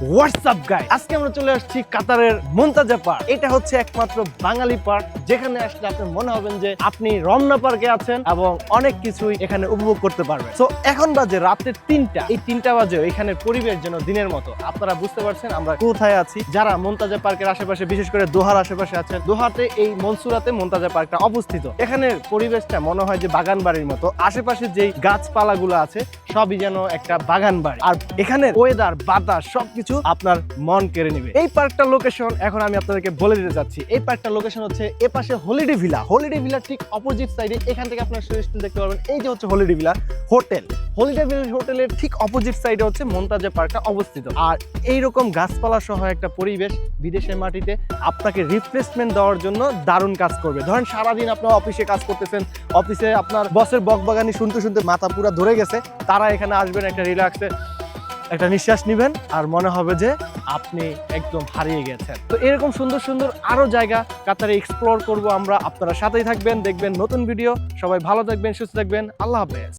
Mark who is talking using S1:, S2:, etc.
S1: WhatsApp guys, আজকে আমরা চলে আসছি কাতারের মুনতাজা পার্ক। এটা হচ্ছে একমাত্র বাঙালি পার্ক, যেখানে আসলে আপনার মনে হবেন যে আপনি রমনা পার্কে আছেন এবং অনেক কিছুই এখানে উপভোগ করতে পারবেন। তো এখন বাজে রাতের 3টা, এই 3টা বাজে এখানে পরিবেশ যেন দিনের মতো। আপনারা বুঝতে পারছেন আমরা কোথায় আছি। যারা মুনতাজা পার্কের আশেপাশে, বিশেষ করে দোহার আশেপাশে আছেন, দোহাতে এই মনসুরাতে মুনতাজা পার্কটা অবস্থিত। এখানে পরিবেশটা মনে হয় যে বাগান বাড়ির মতো। আশেপাশে যেই গাছপালাগুলো আছে সবই যেন একটা বাগান বাড়ি। আর এখানে ওয়েদার, বাতাস সবকিছু আপনার মন কেড়ে নেবে। এই পার্কটার লোকেশন এখন আমি আপনাদেরকে বলে দিতে যাচ্ছি। এই পার্কটার লোকেশন হচ্ছে এপাশে হলিডে ভিলা। হলিডে ভিলার ঠিক অপোজিট সাইডে, এখান থেকে আপনার স্টিল দেখতে পারবেন। এই যে হচ্ছে holiday villa hotel. Holiday villa হোটেলের ঠিক অপোজিট সাইডে হচ্ছে মুনতাজা পার্কটা অবস্থিত। আর এইরকম গাছপালা সহ একটা পরিবেশ বিদেশের মাটিতে আপনাকে রিফ্রেশমেন্ট দেওয়ার জন্য দারুণ কাজ করবে। ধরেন সারাদিন আপনার অফিসে কাজ করতেছেন, অফিসে আপনার বসের বকবাগানি শুনতে শুনতে মাথা পুরো ধরে গেছে, তারা এখানে আসবেন, একটা রিল্যাক্সে একটা নিঃশ্বাস নিবেন আর মনে হবে যে আপনি একদম হারিয়ে গেছেন। তো এরকম সুন্দর সুন্দর আরো জায়গা কাতারে এক্সপ্লোর করব আমরা। আপনারা সাথেই থাকবেন, দেখবেন নতুন ভিডিও। সবাই ভালো থাকবেন, সুস্থ থাকবেন। আল্লাহ হাফেজ।